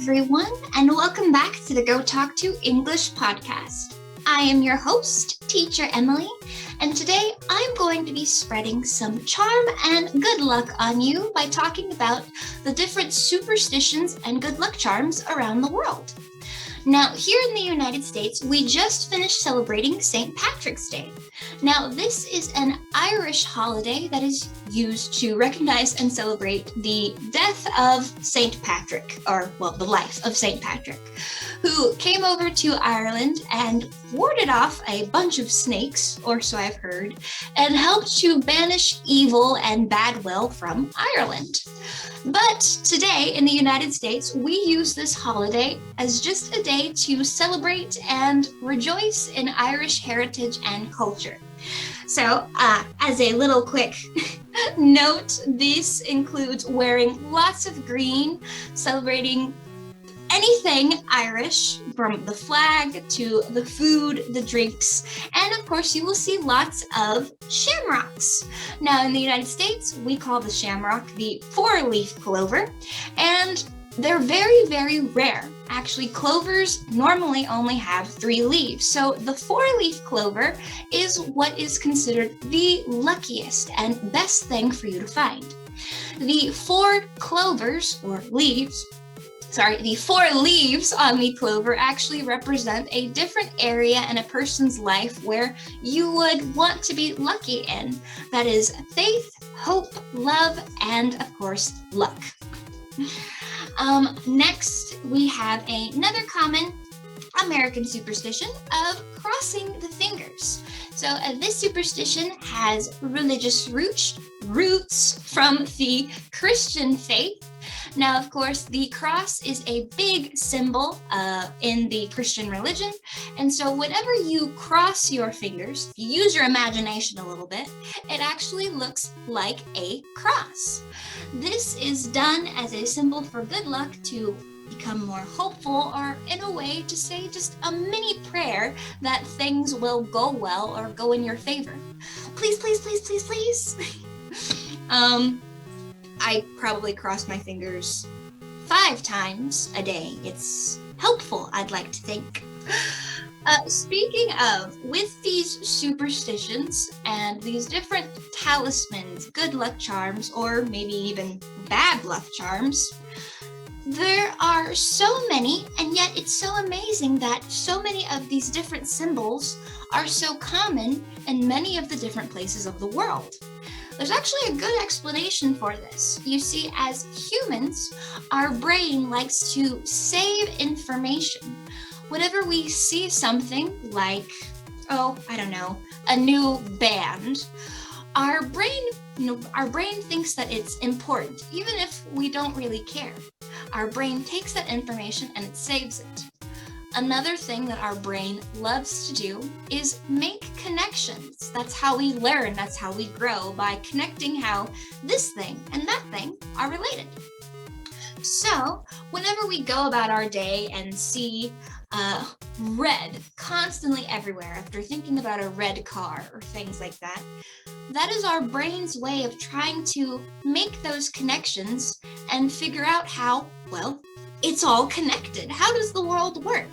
everyone, and welcome back to the GoTalkTo English podcast. I am your host, Teacher Emily, and today I'm going to be spreading some charm and good luck on you by talking about the different superstitions and good luck charms around the world. Now, here in the United States, we just finished celebrating St. Patrick's Day. Now, this is an Irish holiday that is used to recognize and celebrate the death of St. Patrick, the life of St. Patrick, who came over to Ireland and warded off a bunch of snakes, or so I've heard, and helped to banish evil and bad will from Ireland. But today in the United States, we use this holiday as just a day to celebrate and rejoice in Irish heritage and culture. So, as a little quick note, this includes wearing lots of green, celebrating anything Irish, from the flag to the food, the drinks, and of course you will see lots of shamrocks. Now in the United States, we call the shamrock the four-leaf clover, and they're very, very rare. Actually, clovers normally only have 3 leaves, so the four-leaf clover is what is considered the luckiest and best thing for you to find. The 4 clovers, or leaves, the 4 leaves on the clover actually represent a different area in a person's life where you would want to be lucky in. That is faith, hope, love, and of course, luck. Next, we have another common American superstition of crossing the fingers. So this superstition has religious roots from the Christian faith. Now, of course, the cross is a big symbol in the Christian religion. And so whenever you cross your fingers, if you use your imagination a little bit, it actually looks like a cross. This is done as a symbol for good luck, to become more hopeful, or in a way to say just a mini prayer that things will go well or go in your favor. Please, please, please, please, please. I probably cross my fingers 5 times a day. It's helpful, I'd like to think. Speaking of, with these superstitions and these different talismans, good luck charms, or maybe even bad luck charms, there are so many, and yet it's so amazing that so many of these different symbols are so common in many of the different places of the world. There's actually a good explanation for this. You see, as humans, our brain likes to save information. Whenever we see something like, a new band, our brain thinks that it's important, even if we don't really care. Our brain takes that information and it saves it. Another thing that our brain loves to do is make connections. That's how we learn, that's how we grow, by connecting how this thing and that thing are related. So, whenever we go about our day and see red constantly everywhere, after thinking about a red car or things like that, that is our brain's way of trying to make those connections and figure out how, it's all connected. How does the world work?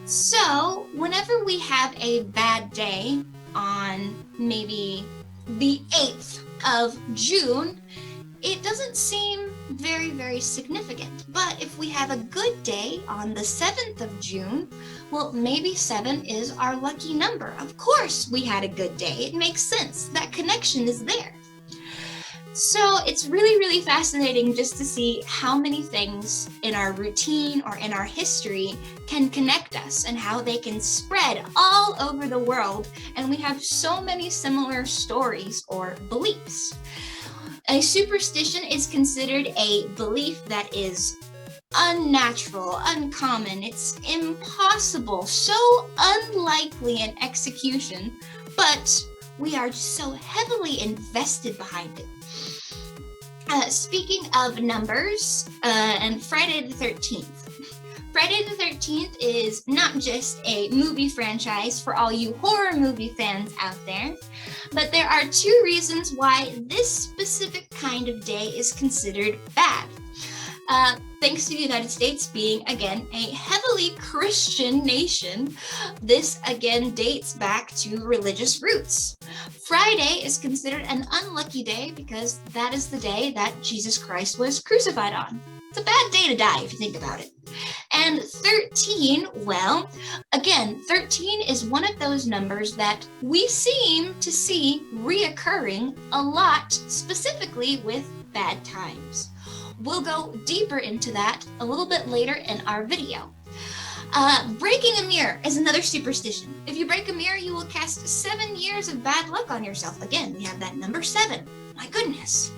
So, whenever we have a bad day on maybe the 8th of June, it doesn't seem very, very significant. But if we have a good day on the 7th of June, maybe 7 is our lucky number. Of course, we had a good day. It makes sense. That connection is there. So it's really, really fascinating just to see how many things in our routine or in our history can connect us, and how they can spread all over the world, and we have so many similar stories or beliefs. A superstition is considered a belief that is unnatural, uncommon, it's impossible, so unlikely in execution, but we are so heavily invested behind it. Speaking of numbers, and Friday the 13th. Friday the 13th is not just a movie franchise for all you horror movie fans out there, but there are 2 reasons why this specific kind of day is considered bad. Thanks to the United States being, again, a heavily Christian nation, this again dates back to religious roots. Friday is considered an unlucky day because that is the day that Jesus Christ was crucified on. It's a bad day to die if you think about it. And 13, well, again, 13 is one of those numbers that we seem to see reoccurring a lot, specifically with bad times. We'll go deeper into that a little bit later in our video. Breaking a mirror is another superstition. If you break a mirror, you will cast 7 years of bad luck on yourself. Again, we have that number 7. My goodness.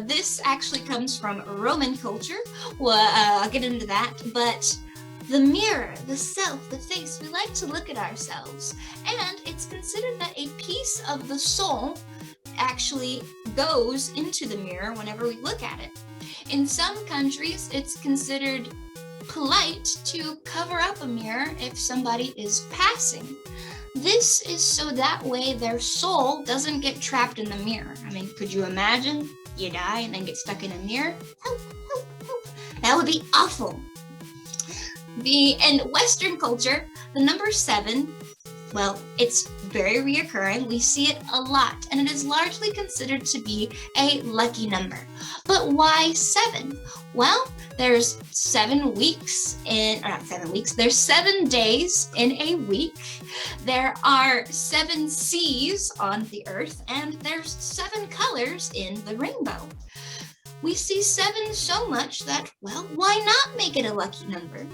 This actually comes from Roman culture. Well, I'll get into that, but the mirror, the self, the face, we like to look at ourselves, and it's considered that a piece of the soul actually goes into the mirror whenever we look at it. In some countries, it's considered polite to cover up a mirror if somebody is passing. This is so that way their soul doesn't get trapped in the mirror. I mean, could you imagine you die and then get stuck in a mirror? Help, help, help. That would be awful. In Western culture, the number 7, well, it's very reoccurring. We see it a lot, and it is largely considered to be a lucky number. But why 7? Well, there's 7 weeks there's 7 days in a week. There are 7 seas on the earth, and there's 7 colors in the rainbow. We see 7 so much that, well, why not make it a lucky number?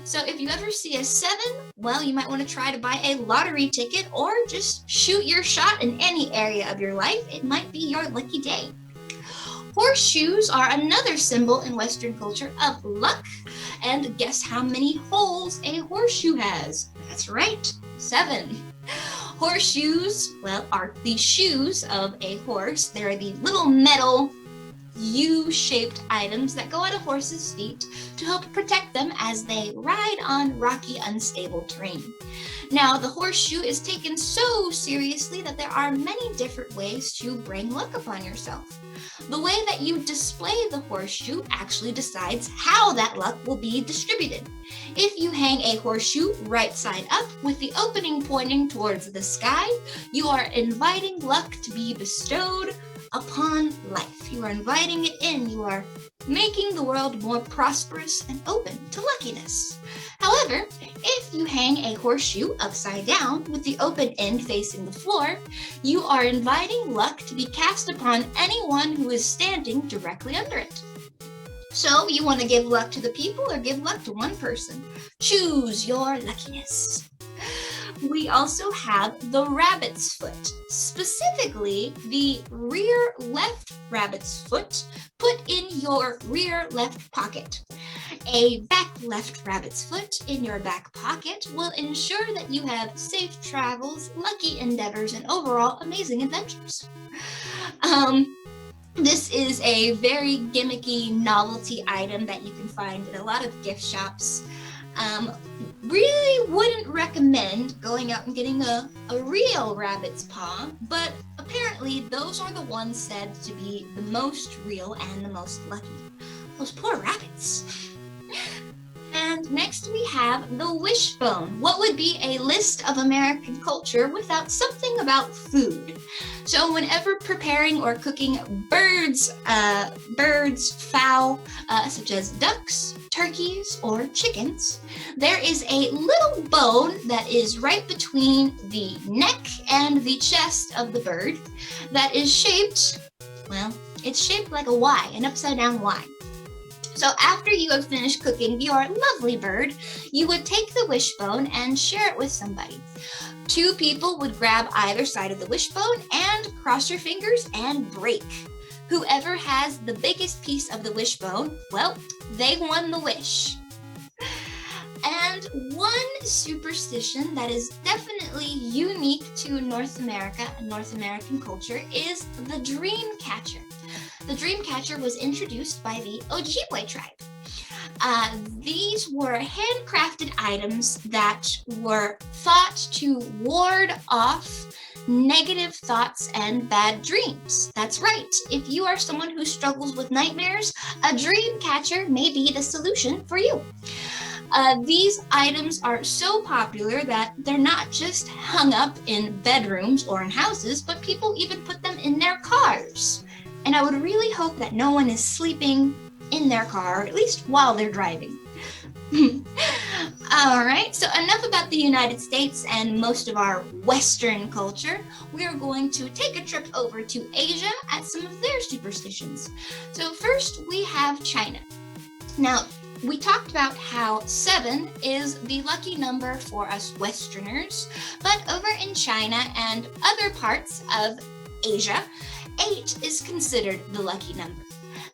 So if you ever see a 7, well, you might want to try to buy a lottery ticket or just shoot your shot in any area of your life. It might be your lucky day. Horseshoes are another symbol in Western culture of luck. And guess how many holes a horseshoe has? That's right, 7. Horseshoes, well, are the shoes of a horse. They're the little metal U-shaped items that go on a horse's feet to help protect them as they ride on rocky, unstable terrain. Now, the horseshoe is taken so seriously that there are many different ways to bring luck upon yourself. The way that you display the horseshoe actually decides how that luck will be distributed. If you hang a horseshoe right side up with the opening pointing towards the sky, you are inviting luck to be bestowed upon life. You are inviting it in. You are making the world more prosperous and open to luckiness. However, if you hang a horseshoe upside down with the open end facing the floor, you are inviting luck to be cast upon anyone who is standing directly under it. So you want to give luck to the people or give luck to one person? Choose your luckiness. We also have the rabbit's foot, specifically the rear left rabbit's foot put in your rear left pocket. A back left rabbit's foot in your back pocket will ensure that you have safe travels, lucky endeavors, and overall amazing adventures. This is a very gimmicky novelty item that you can find in a lot of gift shops. Really wouldn't recommend going out and getting a real rabbit's paw, but apparently those are the ones said to be the most real and the most lucky. Those poor rabbits. And next we have the wishbone. What would be a list of American culture without something about food? So whenever preparing or cooking birds, fowl, such as ducks, turkeys, or chickens, there is a little bone that is right between the neck and the chest of the bird that is shaped, well, it's shaped like a Y, an upside down Y. So after you have finished cooking your lovely bird, you would take the wishbone and share it with somebody. 2 people would grab either side of the wishbone and cross your fingers and break. Whoever has the biggest piece of the wishbone, well, they won the wish. And one superstition that is definitely unique to North America and North American culture is the dream catcher. The dream catcher was introduced by the Ojibwe tribe. These were handcrafted items that were thought to ward off negative thoughts and bad dreams. That's right. If you are someone who struggles with nightmares, a dream catcher may be the solution for you. These items are so popular that they're not just hung up in bedrooms or in houses, but people even put them in their cars. And I would really hope that no one is sleeping in their car, at least while they're driving. All right, so enough about the United States and most of our Western culture. We are going to take a trip over to Asia at some of their superstitions. So first we have China. Now, we talked about how 7 is the lucky number for us Westerners, but over in China and other parts of Asia, 8 is considered the lucky number.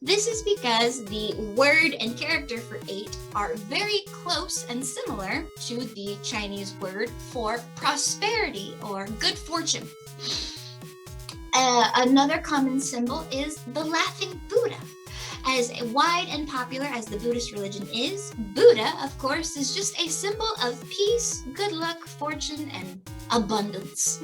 This is because the word and character for 8 are very close and similar to the Chinese word for prosperity or good fortune. Another common symbol is the laughing Buddha. As wide and popular as the Buddhist religion is, Buddha, of course, is just a symbol of peace, good luck, fortune, and abundance.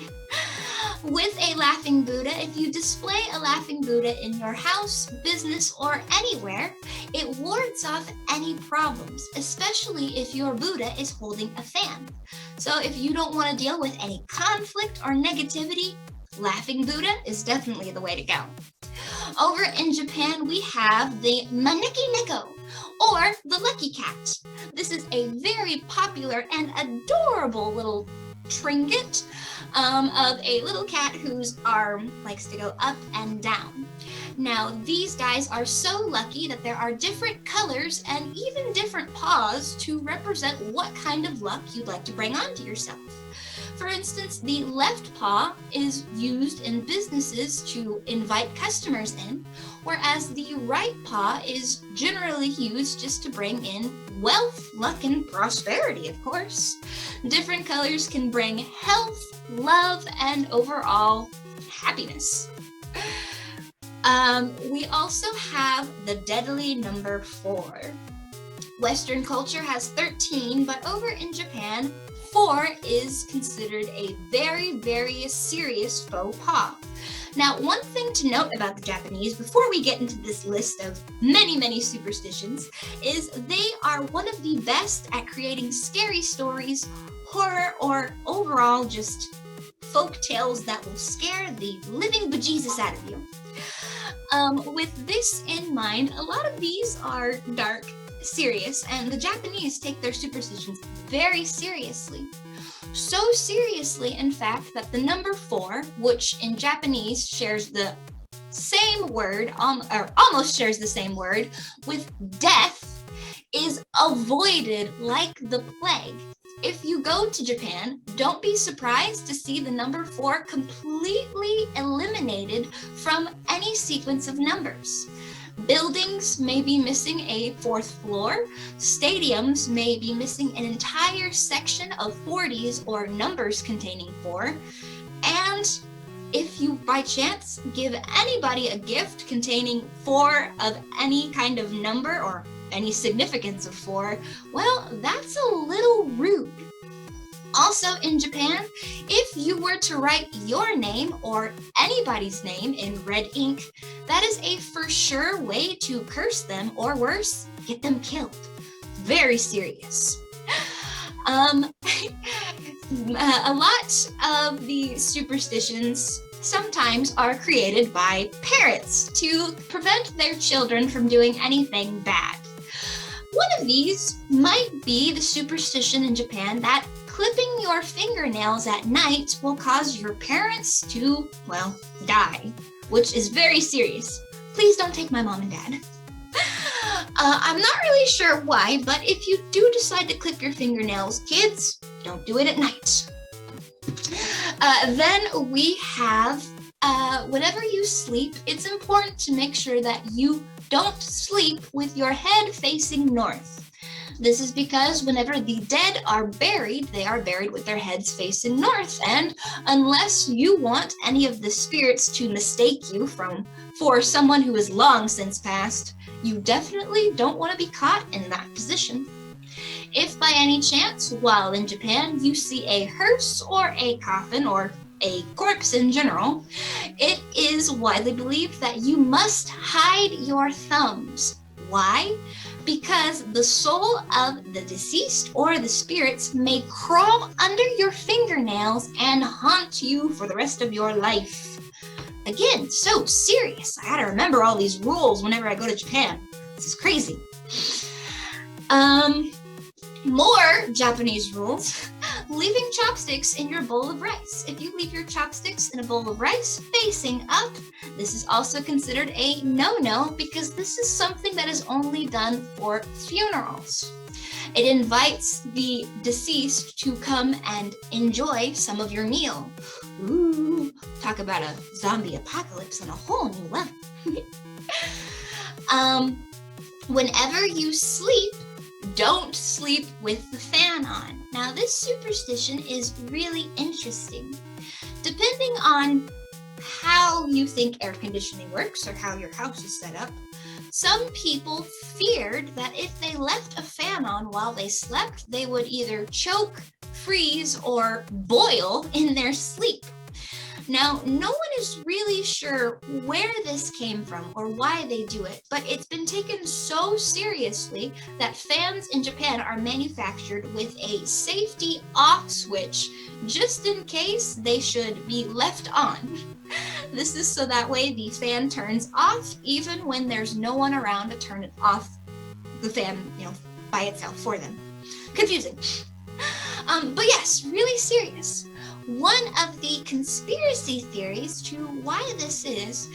With a laughing Buddha, if you display a laughing Buddha in your house, business, or anywhere, it wards off any problems, especially if your Buddha is holding a fan. So if you don't want to deal with any conflict or negativity, laughing Buddha is definitely the way to go. Over in Japan, we have the Maneki Neko, or the Lucky Cat. This is a very popular and adorable little trinket of a little cat whose arm likes to go up and down. Now, these guys are so lucky that there are different colors and even different paws to represent what kind of luck you'd like to bring onto yourself. For instance, the left paw is used in businesses to invite customers in, whereas the right paw is generally used just to bring in wealth, luck, and prosperity, of course. Different colors can bring health, love, and overall happiness. We also have the deadly number 4. Western culture has 13, but over in Japan, 4 is considered a very, very serious faux pas. Now, one thing to note about the Japanese, before we get into this list of many, many superstitions, is they are one of the best at creating scary stories, horror, or overall just folk tales that will scare the living bejesus out of you. With this in mind, a lot of these are dark, serious, and the Japanese take their superstitions very seriously. So seriously, in fact, that the number 4, which in Japanese shares the same word, or almost shares the same word, with death, is avoided like the plague. If you go to Japan, don't be surprised to see the number 4 completely eliminated from any sequence of numbers. Buildings may be missing a 4th floor. Stadiums may be missing an entire section of 40s or numbers containing 4. And if you, by chance, give anybody a gift containing 4 of any kind of number or any significance of 4, well, that's a little rude. Also in Japan, if you were to write your name or anybody's name in red ink, that is a for sure way to curse them, or worse, get them killed. Very serious. A lot of the superstitions sometimes are created by parents to prevent their children from doing anything bad. One of these might be the superstition in Japan that clipping your fingernails at night will cause your parents to, well, die, which is very serious. Please don't take my mom and dad. I'm not really sure why, but if you do decide to clip your fingernails, kids, don't do it at night. Then we have, whenever you sleep, it's important to make sure that you don't sleep with your head facing north. This is because whenever the dead are buried, they are buried with their heads facing north. And unless you want any of the spirits to mistake you for someone who is long since passed, you definitely don't want to be caught in that position. If by any chance, while in Japan, you see a hearse or a coffin or a corpse in general, it is widely believed that you must hide your thumbs. Why? Because the soul of the deceased or the spirits may crawl under your fingernails and haunt you for the rest of your life. Again, so serious. I gotta remember all these rules whenever I go to Japan. This is crazy. More Japanese rules. Leaving chopsticks in your bowl of rice. If you leave your chopsticks in a bowl of rice facing up, this is also considered a no-no because this is something that is only done for funerals. It invites the deceased to come and enjoy some of your meal. Ooh, talk about a zombie apocalypse on a whole new level. Whenever you sleep, don't sleep with the fan on. Now, this superstition is really interesting. Depending on how you think air conditioning works or how your house is set up, some people feared that if they left a fan on while they slept, they would either choke, freeze, or boil in their sleep. Now, no one is really sure where this came from or why they do it, but it's been taken so seriously that fans in Japan are manufactured with a safety off switch just in case they should be left on. This is so that way the fan turns off even when there's no one around to turn it off, the fan, by itself for them. Confusing. But yes, really serious. One of the conspiracy theories to why this is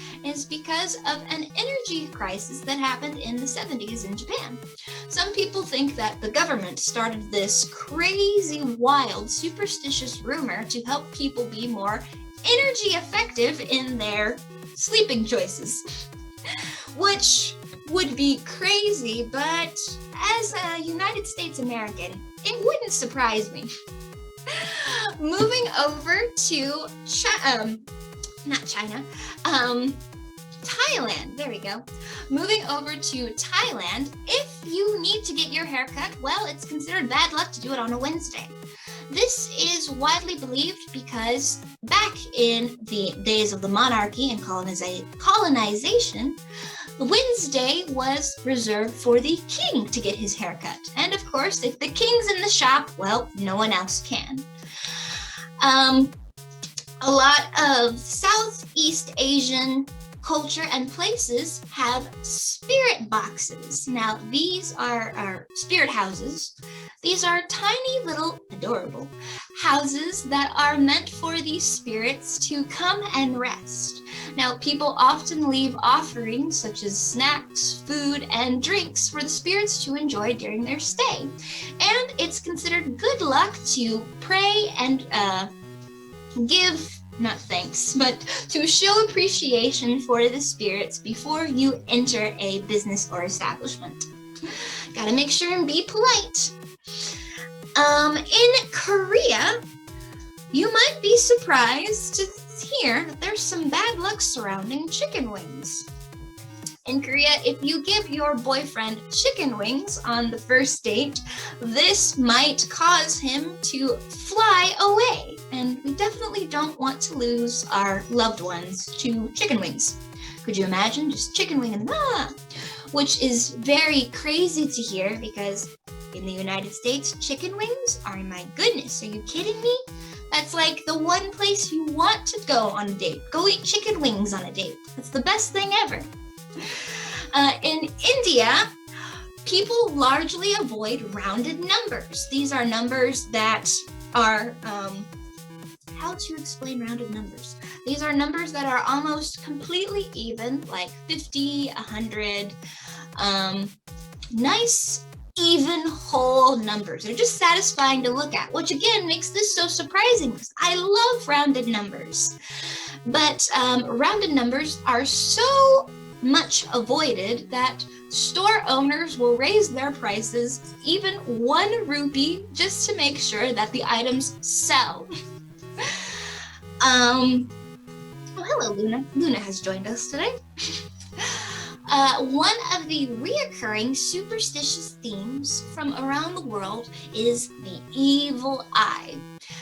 because of an energy crisis that happened in the 70s in Japan. Some people think that the government started this crazy, wild, superstitious rumor to help people be more energy effective in their sleeping choices, which would be crazy, but as a United States American, it wouldn't surprise me. Moving over to Thailand. There we go. Moving over to Thailand, if you need to get your hair cut, well, it's considered bad luck to do it on a Wednesday. This is widely believed because back in the days of the monarchy and colonization, Wednesday was reserved for the king to get his hair cut. And of course, if the king's in the shop, well, no one else can. A lot of Southeast Asian culture and places have spirit boxes. Now, these are spirit houses. These are tiny little adorable houses that are meant for these spirits to come and rest. Now, people often leave offerings such as snacks, food, and drinks for the spirits to enjoy during their stay. And it's considered good luck to pray and give, not thanks, but to show appreciation for the spirits before you enter a business or establishment. Gotta make sure and be polite. In Korea, you might be surprised to hear that there's some bad luck surrounding chicken wings. In Korea, if you give your boyfriend chicken wings on the first date, this might cause him to fly away. And we definitely don't want to lose our loved ones to chicken wings. Could you imagine just chicken wing and which is very crazy to hear because in the United States, chicken wings are, my goodness, are you kidding me? That's like the one place you want to go on a date. Go eat chicken wings on a date. That's the best thing ever. In India, people largely avoid rounded numbers. These are numbers that are, how to explain rounded numbers? These are numbers that are almost completely even, like 50, 100, nice, even whole numbers. They're just satisfying to look at, which again makes this so surprising because I love rounded numbers. But rounded numbers are so much avoided that store owners will raise their prices even 1 rupee just to make sure that the items sell. Oh, hello, Luna. Luna has joined us today. One of the reoccurring superstitious themes from around the world is the evil eye.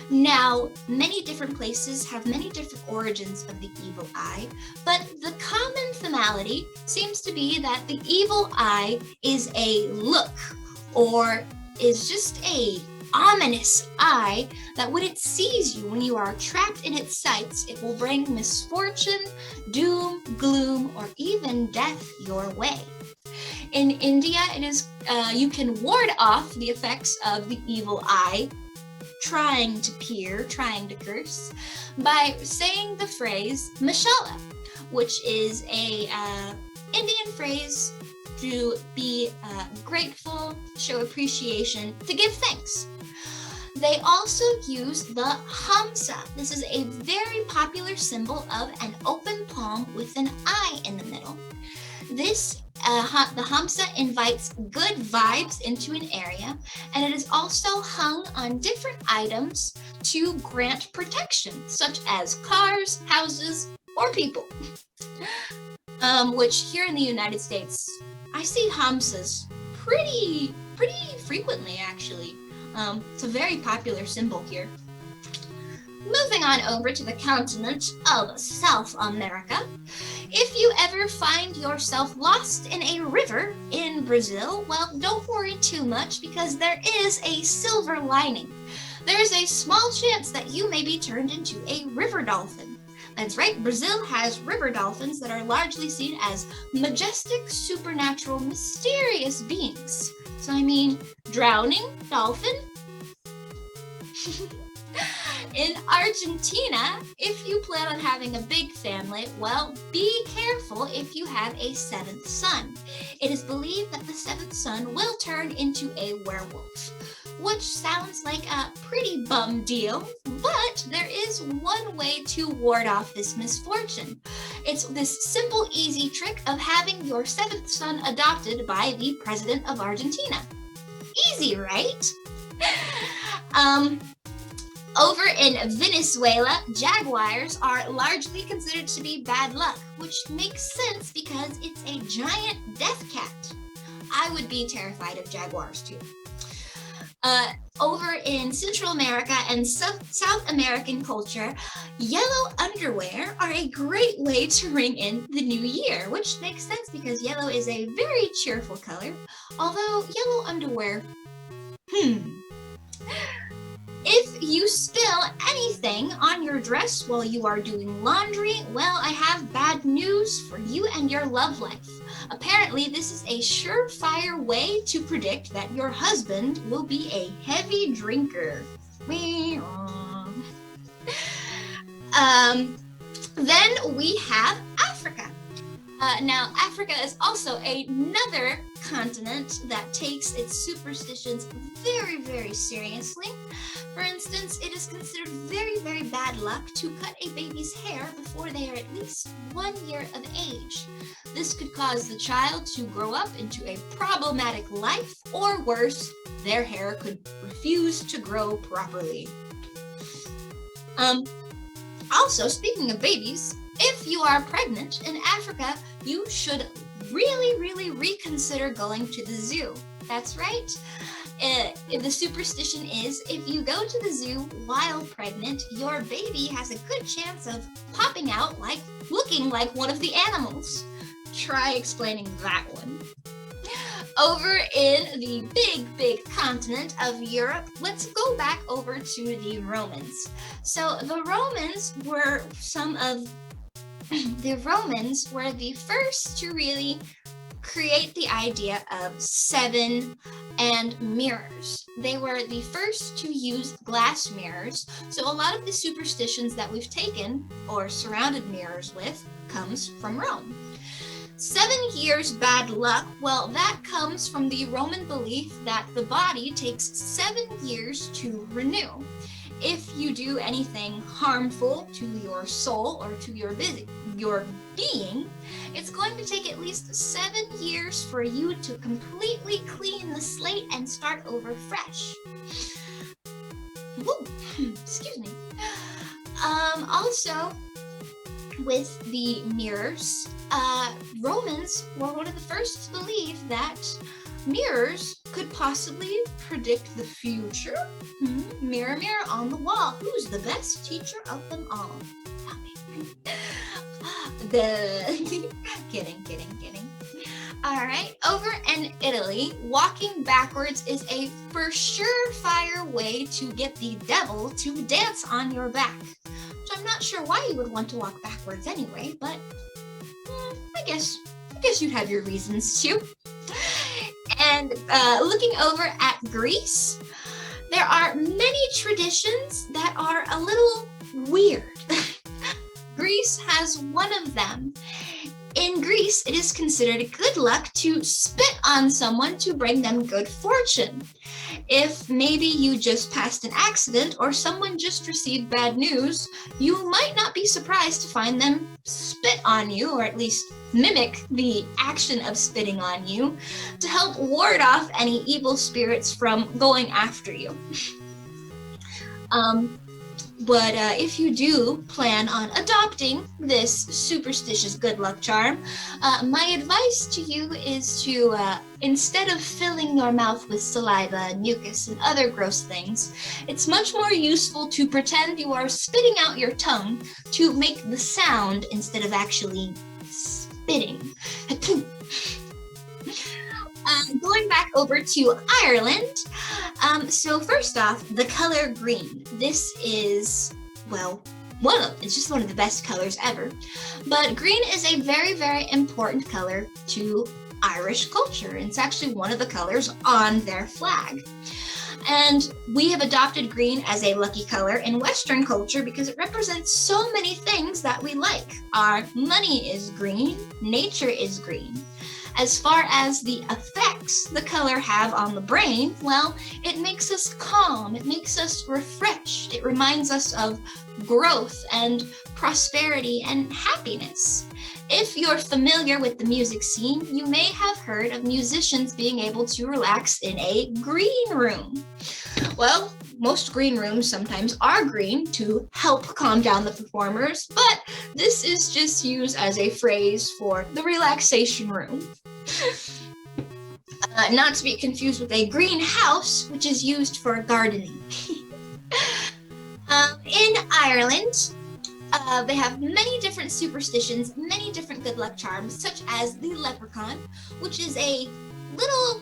Now, many different places have many different origins of the evil eye, but the common themality seems to be that the evil eye is a look, or is just a ominous eye that when it sees you, when you are trapped in its sights, it will bring misfortune, doom, gloom, or even death your way. In India, it is you can ward off the effects of the evil eye, trying to peer, trying to curse, by saying the phrase mashallah, which is a Indian phrase to be grateful, show appreciation, to give thanks. They also use the hamsa. This is a very popular symbol of an open palm with an eye in the middle. This the hamsa invites good vibes into an area, and it is also hung on different items to grant protection, such as cars, houses, or people. Which here in the United States, I see hamsas pretty frequently, actually. It's a very popular symbol here. Moving on over to the continent of South America. If you ever find yourself lost in a river in Brazil, well, don't worry too much, because there is a silver lining. There is a small chance that you may be turned into a river dolphin. That's right, Brazil has river dolphins that are largely seen as majestic, supernatural, mysterious beings. So I mean, drowning dolphin. In Argentina, if you plan on having a big family, well, be careful if you have a seventh son. It is believed that the seventh son will turn into a werewolf, which sounds like a pretty bum deal, but there is one way to ward off this misfortune. It's this simple, easy trick of having your seventh son adopted by the president of Argentina. Easy, right? Over in Venezuela, jaguars are largely considered to be bad luck, which makes sense because it's a giant death cat. I would be terrified of jaguars too. Over in Central America and South American culture, yellow underwear are a great way to ring in the new year, which makes sense because yellow is a very cheerful color, although yellow underwear, If you spill anything on your dress while you are doing laundry, well, I have bad news for you and your love life. Apparently, this is a surefire way to predict that your husband will be a heavy drinker. Then we have Africa. Now, Africa is also another continent that takes its superstitions very, very seriously. For instance, it is considered very, very bad luck to cut a baby's hair before they are at least 1 year of age. This could cause the child to grow up into a problematic life, or worse, their hair could refuse to grow properly. Also, speaking of babies, if you are pregnant in Africa, you should really reconsider going to the zoo. That's right. The superstition is if you go to the zoo while pregnant, your baby has a good chance of popping out looking like one of the animals. Try explaining that one. Over in the big continent of Europe, let's go back over to the Romans. So the Romans were the first to really create the idea of 7 and mirrors. They were the first to use glass mirrors. So a lot of the superstitions that we've taken or surrounded mirrors with comes from Rome. 7 years bad luck, well, that comes from the Roman belief that the body takes 7 years to renew. If you do anything harmful to your soul or to your being, it's going to take at least 7 years for you to completely clean the slate and start over fresh. Woo, excuse me. Also, with the mirrors, Romans were one of the first to believe that mirrors could possibly predict the future. Mirror, mirror on the wall, who's the best teacher of them all? Kidding. All right, over in Italy, walking backwards is a for surefire way to get the devil to dance on your back. Which I'm not sure why you would want to walk backwards anyway, but I guess you'd have your reasons too. And looking over at Greece, there are many traditions that are a little weird. Greece has one of them. In Greece, it is considered good luck to spit on someone to bring them good fortune. If maybe you just passed an accident or someone just received bad news, you might not be surprised to find them spit on you, or at least mimic the action of spitting on you, to help ward off any evil spirits from going after you. But if you do plan on adopting this superstitious good luck charm, my advice to you is to, instead of filling your mouth with saliva, mucus, and other gross things, it's much more useful to pretend you are spitting out your tongue to make the sound instead of actually spitting. Going back over to Ireland, so first off, the color green. This is, well, it's just one of the best colors ever. But green is a very, very important color to Irish culture. It's actually one of the colors on their flag. And we have adopted green as a lucky color in Western culture because it represents so many things that we like. Our money is green, nature is green. As far as the effects the color have on the brain, well, it makes us calm, it makes us refreshed, it reminds us of growth and prosperity and happiness. If you're familiar with the music scene, you may have heard of musicians being able to relax in a green room. Well, most green rooms sometimes are green to help calm down the performers, but this is just used as a phrase for the relaxation room. Not to be confused with a greenhouse, which is used for gardening. In Ireland, they have many different superstitions, many different good luck charms, such as the Leprechaun, which is a little,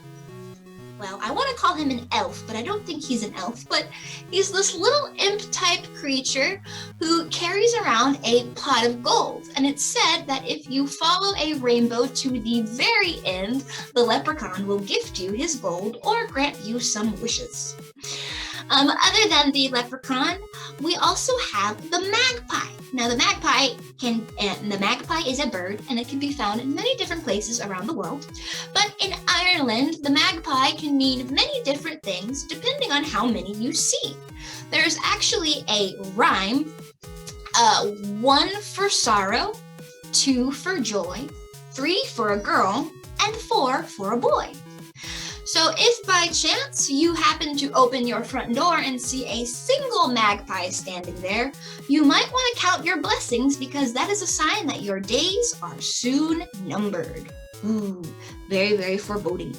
well, I want to call him an elf, but I don't think he's an elf, but he's this little imp-type creature who carries around a pot of gold. And it's said that if you follow a rainbow to the very end, the leprechaun will gift you his gold or grant you some wishes. Other than the leprechaun, we also have the magpie. Now, the magpie is a bird, and it can be found in many different places around the world. But in Ireland, the magpie can mean many different things depending on how many you see. There's actually a rhyme, 1 for sorrow, 2 for joy, 3 for a girl, and 4 for a boy. So if by chance you happen to open your front door and see a single magpie standing there, you might want to count your blessings because that is a sign that your days are soon numbered. Ooh, very, very foreboding.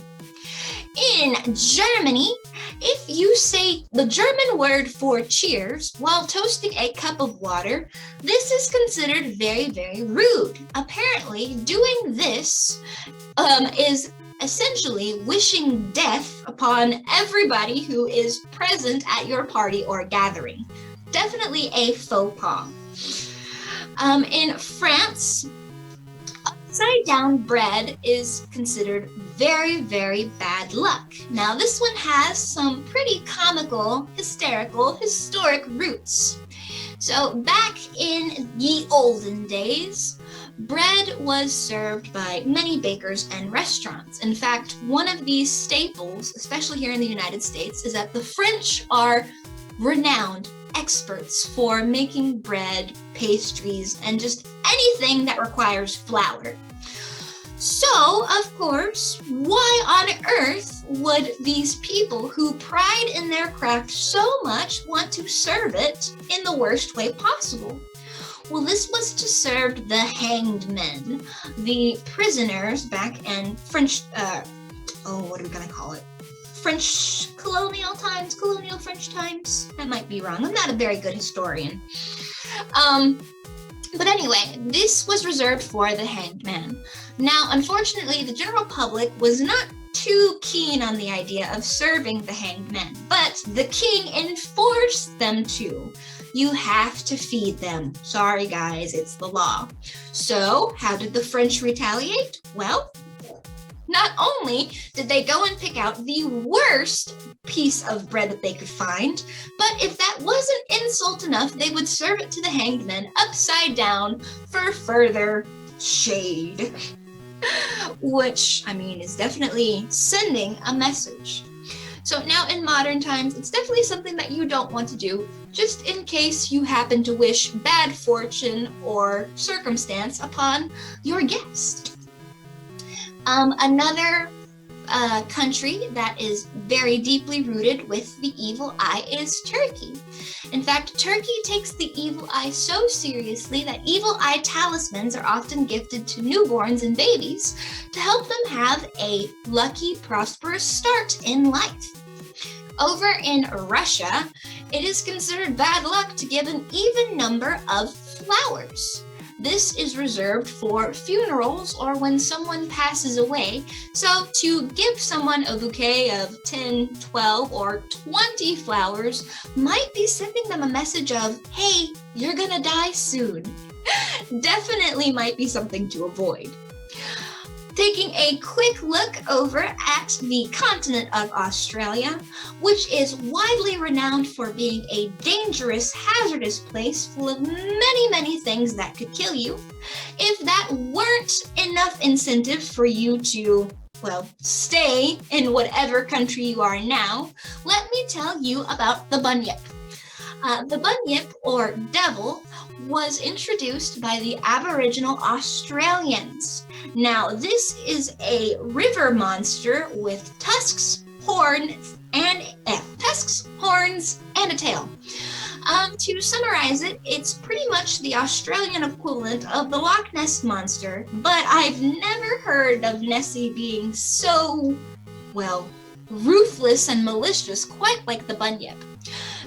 In Germany, if you say the German word for cheers while toasting a cup of water, this is considered very, very rude. Apparently, doing this is essentially wishing death upon everybody who is present at your party or gathering. Definitely a faux pas. In France, upside down bread is considered very, very bad luck. Now, this one has some pretty comical, hysterical, historic roots. So back in ye olden days, bread was served by many bakers and restaurants. In fact, one of these staples, especially here in the United States, is that the French are renowned experts for making bread, pastries, and just anything that requires flour. So, of course, why on earth would these people who pride in their craft so much want to serve it in the worst way possible? Well, this was to serve the hanged men, the prisoners back in what are we gonna call it? French colonial French times. That might be wrong. I'm not a very good historian. But anyway, this was reserved for the hanged man. Now, unfortunately, the general public was not too keen on the idea of serving the hanged men, but the king enforced them to. You have to feed them. Sorry, guys, it's the law. So, how did the French retaliate? Well, not only did they go and pick out the worst piece of bread that they could find, but if that wasn't insult enough, they would serve it to the hanged men upside down for further shade. Which, I mean, is definitely sending a message. So now in modern times, it's definitely something that you don't want to do, just in case you happen to wish bad fortune or circumstance upon your guest. Another country that is very deeply rooted with the evil eye is Turkey. In fact, Turkey takes the evil eye so seriously that evil eye talismans are often gifted to newborns and babies to help them have a lucky, prosperous start in life. Over in Russia, it is considered bad luck to give an even number of flowers. This is reserved for funerals or when someone passes away. So to give someone a bouquet of 10, 12, or 20 flowers might be sending them a message of, hey, you're gonna die soon. Definitely might be something to avoid. Taking a quick look over at the continent of Australia, which is widely renowned for being a dangerous, hazardous place full of many, many things that could kill you. If that weren't enough incentive for you to, well, stay in whatever country you are now, let me tell you about the Bunyip. The Bunyip, or devil, was introduced by the Aboriginal Australians. Now, this is a river monster with tusks, horns, and a tail. To summarize it, it's pretty much the Australian equivalent of the Loch Ness Monster, but I've never heard of Nessie being so, well, ruthless and malicious quite like the Bunyip.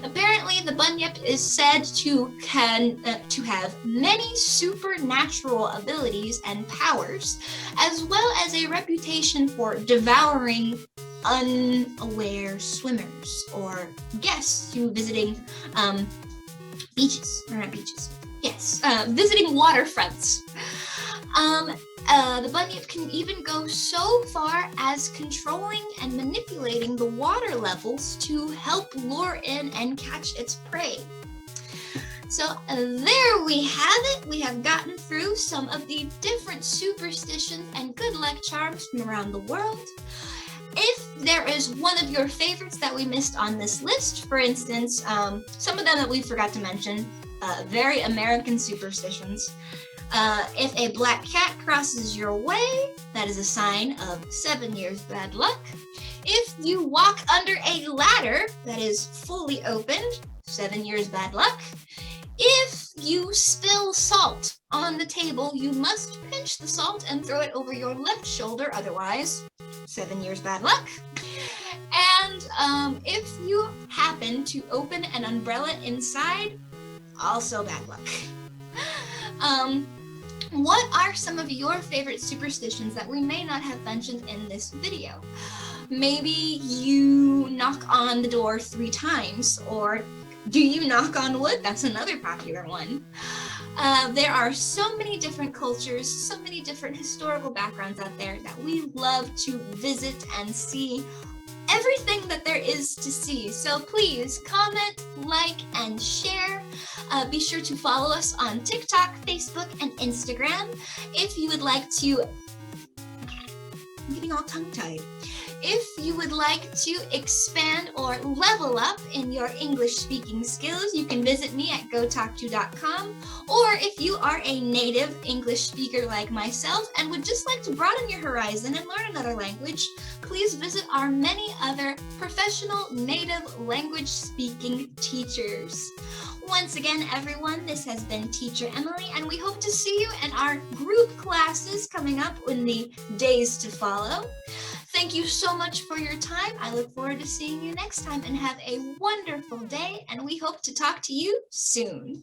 Apparently, the Bunyip is said to have many supernatural abilities and powers, as well as a reputation for devouring unaware swimmers or guests who visiting visiting waterfronts. The Bunyip can even go so far as controlling and manipulating the water levels to help lure in and catch its prey. So there we have it. We have gotten through some of the different superstitions and good luck charms from around the world. If there is one of your favorites that we missed on this list, for instance, some of them that we forgot to mention, very American superstitions. If a black cat crosses your way, that is a sign of 7 years bad luck. If you walk under a ladder that is fully opened, 7 years bad luck. If you spill salt on the table, you must pinch the salt and throw it over your left shoulder, otherwise 7 years bad luck. And if you happen to open an umbrella inside, also bad luck. What are some of your favorite superstitions that we may not have mentioned in this video? Maybe you knock on the door 3 times, or do you knock on wood? That's another popular one. There are so many different cultures, so many different historical backgrounds out there that we love to visit and see everything that there is to see. So please comment, like, and share. Be sure to follow us on TikTok, Facebook, and Instagram. If you would like to, I'm getting all tongue-tied. If you would like to expand or level up in your English speaking skills, you can visit me at GoTalkTo.com. Or if you are a native English speaker like myself and would just like to broaden your horizon and learn another language, please visit our many other professional native language speaking teachers. Once again, everyone, this has been Teacher Emily, and we hope to see you in our group classes coming up in the days to follow. Thank you so much for your time. I look forward to seeing you next time, and have a wonderful day, and we hope to talk to you soon.